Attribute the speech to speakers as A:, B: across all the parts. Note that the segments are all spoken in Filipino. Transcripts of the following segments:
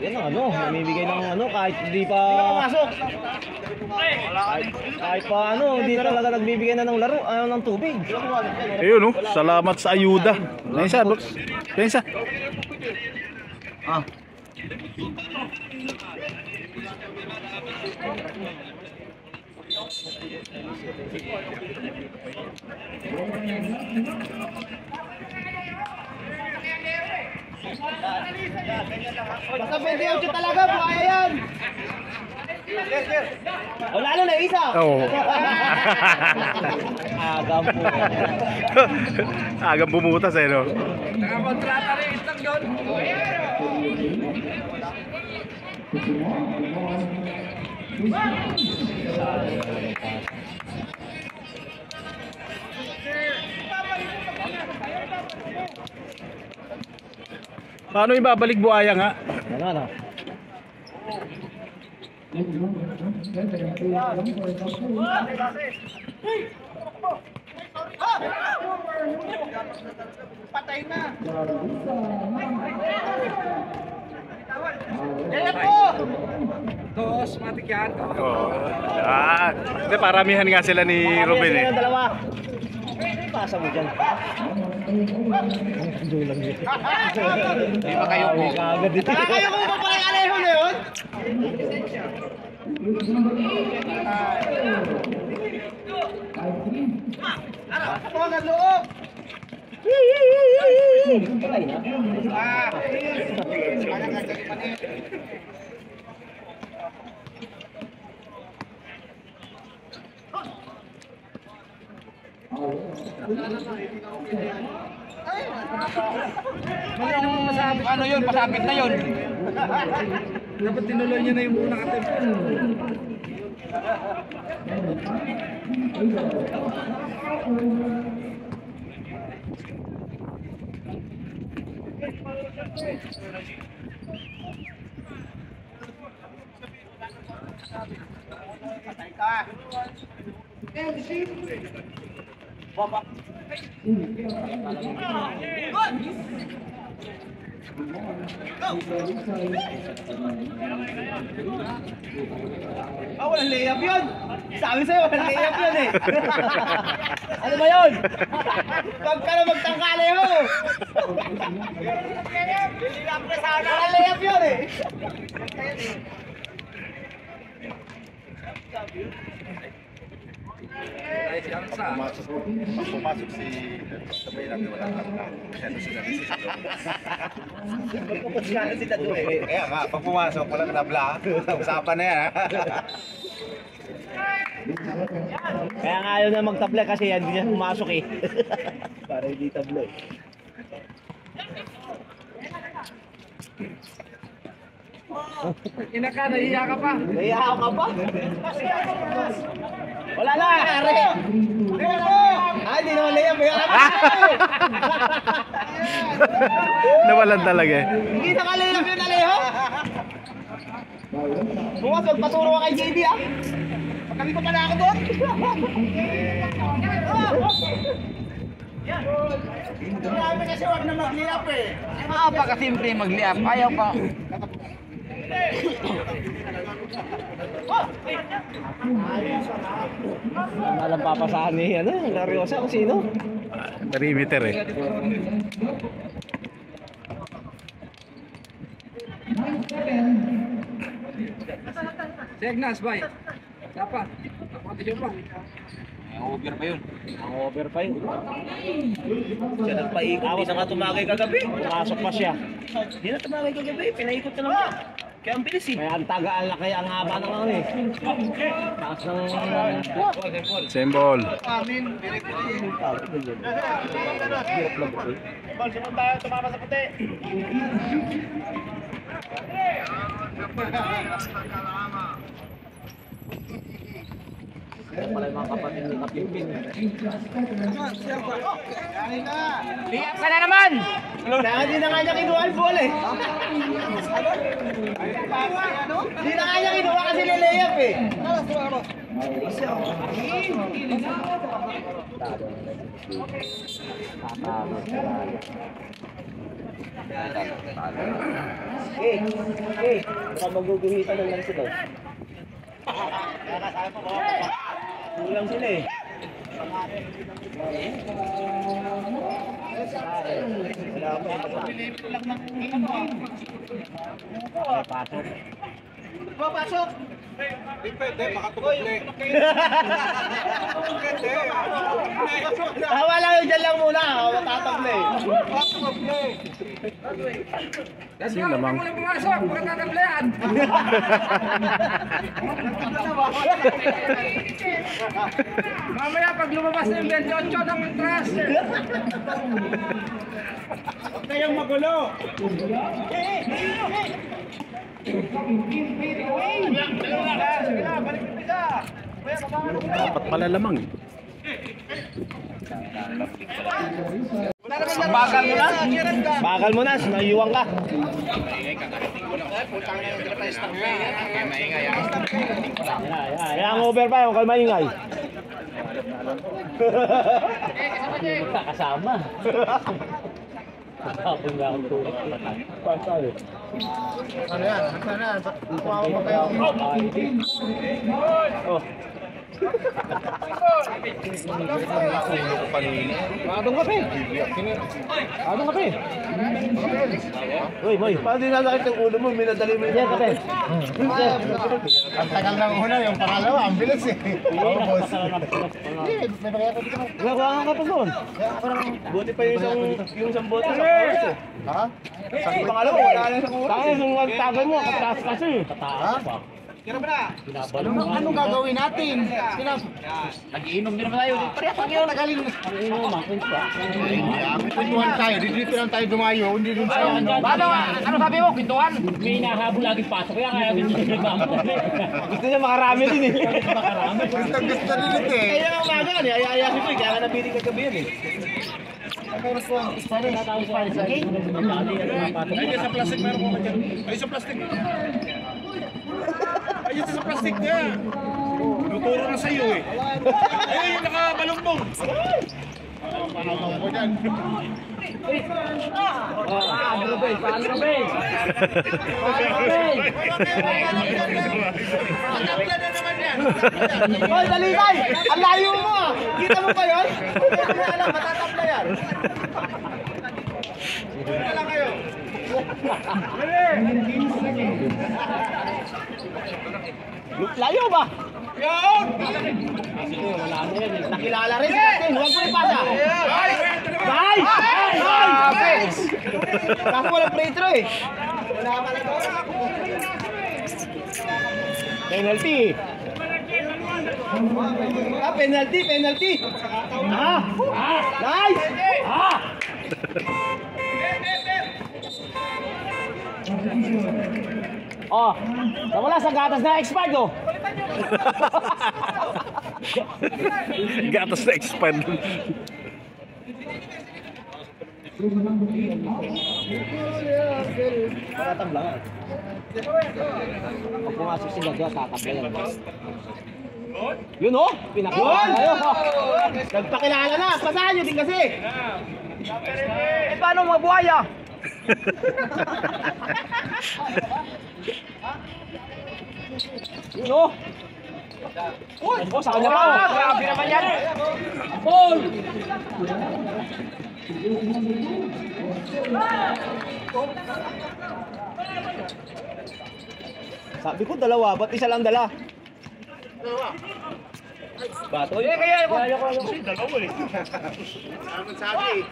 A: Yan ang ano, namimigay ng ano kahit hindi pa kahit pa ano, hindi talaga nagbibigay na ng laro, ng tubig.
B: Ayun, no? Salamat sa ayuda. Pensa, boss. Pensa.
A: Ah. Basta 28 talaga, buhaya yan. O lalo na isa.
B: Oo.
A: Agam po.
B: Agam bumutas eh, no?
C: Nakakontrata rin itang doon.
B: Paano ibabalik buhaya nga?
A: Ano? Patay na. Kaya po.
C: Dos, matik yan.
B: Oo. Hindi, paramihan nga sila ni Ruben eh.
A: Dalawa. Pasa mo dyan. Dulang dito.
C: Di ba kayo po?
A: Kagad dito. Kayo kung pa pala aleho na yun? Ako ang loob.
C: Ano yun? Pasabit na yun. Dapat tinuloy niya na yung unang attempt.
A: Patay ka. Baba. Walang layup yun. Sabi sa'yo, walang layup yun eh. Ano ba yun? Huwag ka na magtangkali ho. Walang layup yun eh.
D: Pumasok si sabay natin wala na.
A: Magpapasyanan si Dado eh.
D: Kaya nga, pag pumasok, walang tabla. Usapan na yan.
A: Kaya nga ayaw na magtable kasi hindi niya pumasok eh. Para hindi table eh.
C: Ina ka, nahiya ka pa.
A: Nahiya ka pa? Wala na! Ay, di naman layup eh.
B: Nawalan talaga eh.
A: Hindi na ka-layup yun, Alejo. Bukas, magpaturo ka kay JB ah. Kami pa pala ako doon. Marami kasi wag na mag-layup eh.
C: Napakasimple mag-liap. Ayaw pa.
A: Alam papasahan ni Lariosa kung sino.
B: Perimeter eh.
C: Segnas, bay. Dapat. Dapat yun pa. Over pa yun.
A: Ang over pa yun. Siya nagpaikot. Hindi na nga tumagay kagabi. Pumasok pa siya. Hindi na tumagay kagabi. Pinaikot na lang siya. Kaya ang bilis eh. Kaya ang tagaan na kaya ang haba ng ano eh. Taas ng...
B: Symbol.
A: Amin. Bal, sumunod tayo. Tumama sa puti. Kaya pala yung mga kapatid ni Kapimpin.
C: Liap ka na naman!
A: Kaya hindi na nga niya kinuha ang ball eh. Hindi na nga niya kinuha kasi nilayap eh. Baka maguguhitan ng lang sila. Kulang sila eh. Pasok. Pasok!
D: Pwede, makatukoy.
A: Tawa lang yun, dyan lang muna. Matatable eh.
B: Sino lamang?
C: Pumasok, magkatablayan. Mamaya pag lumabas na yung 28 ng matras. Huwag kayong magulo.
B: Dapat pala lamang.
A: Bakal mo na? Bakal mo na, sinayuwang ka. Yang over pa, yung kalmaingay. Kasama. Tapos na akong tulog. Pasal.
D: Ano yan? Ano yan? Kumawa mo kayo.
A: Oh. Adong kape. Adong kape. Uy, boy. Paano din nasakit yung ulo mo? Minadali mo yan kape.
D: Ang tagal ng una, yung pangalawa, ang bilis eh. Oo, boss.
A: Nagawa nga ka pa doon. Buti pa yung isang bote sa oras eh.
D: Ha?
A: Yung pangalawa, wala na sa oras. Tayo, yung magtagay mo, kataas kasi.
D: Ha? Anong gagawin natin?
C: Nag-iinom din naman tayo.
D: Parehas lang yun. Tagalin. Kwentuhan tayo. Dito lang tayo dumayo. Hindi dun sa ano.
C: Ano sabi mo? Kwentuhan? May nahabol lagi pasok. Kaya gusto niya nagmamadali.
A: Gusto niya makarami din eh.
D: Gusto din ito eh.
A: Kaya nga umaga yan eh. Ayaya si Boy. Kaya nga nabili kagabi yan eh.
C: Ay, sa plastic meron ko dyan. Ay, sa plastic. Ay, sa plastic niya. Tuturo na sa'yo eh. Ay, yung nakabalumbong.
D: Pangaw ko dyan.
C: Paano ba? Paano ba?
A: Hoy, Dalisay! Ang layo mo ah! Kita mo ba yun? Hindi ko alam, matatapla yan. Wala lang kayo. Layo ba? Yun! Nakilala rin si Captain. Huwag mo ipasa. Nice! Nice! Kaso walang free throw eh. Wala ka na doon. Penalty. Ah, penalty, penalty. Ah! Nice! Ah! Oh, nawala sa gatas na expired oh.
B: Gatas na expired.
A: Paratang lang. Pag pumasok sila doon, kakablayan. Yun oh, pinakilala tayo. Nagpakilala na, pasahan nyo din kasi. Eh paano mga buhaya? Yun oh. Oh, sa kanya pa oh.
C: Grabe naman yan.
A: Paul! Sabi ko dalawa, ba't isa lang dala? Bato? Eh, kaya ko.
D: Dalawa eh. Naman sabi eh.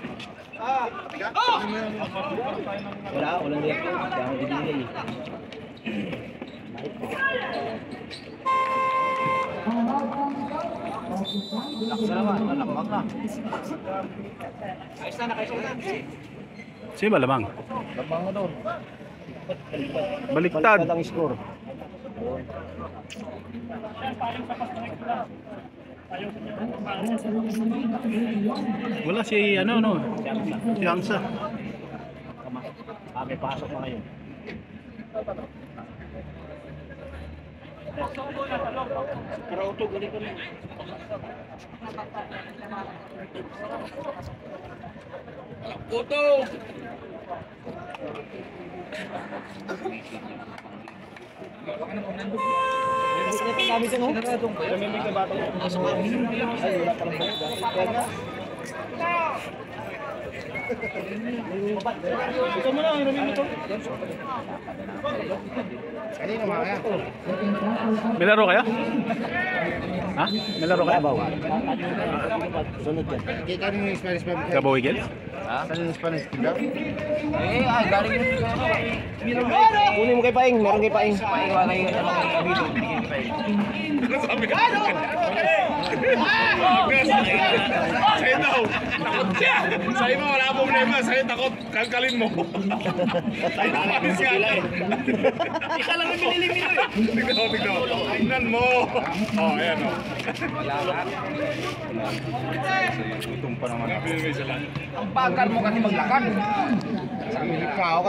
A: Wala niya. Kaya ako dinilay eh. Nakmak na. Ayos na.
B: Sino ba lamang?
A: Labang na doon.
B: Baliktad.
A: Baliktad ang score.
B: Wala si ano no. Si Hamza.
A: May pasok na ngayon. Karauto, ganito na.
C: Puto!
A: Ito mo na, hiramin mo to.
D: Kanino mga kaya?
B: May laro kayo? Ha? May laro kayo?
A: Sunod yan.
D: Kaya kanino yung Spanish pa?
B: Gabaw Eagles?
D: Kanino yung Spanish pa?
C: Galing yun.
A: Kunin mo kay Paing, meron kay Paing.
C: Paing, wala yung amigo. Bigyan ni Paing.
E: Sa'yo daw, takot siya. Sa'yo mo, wala problema. Sa'yo takot, kalkalin mo. Panis nga lang.
A: Isa lang ang binili-bili eh.
E: Tignan mo, tignan mo. Tignan mo. Oh, ayan o.
C: Ang bagal mo kasi maglakad.
D: Sa Amerika ako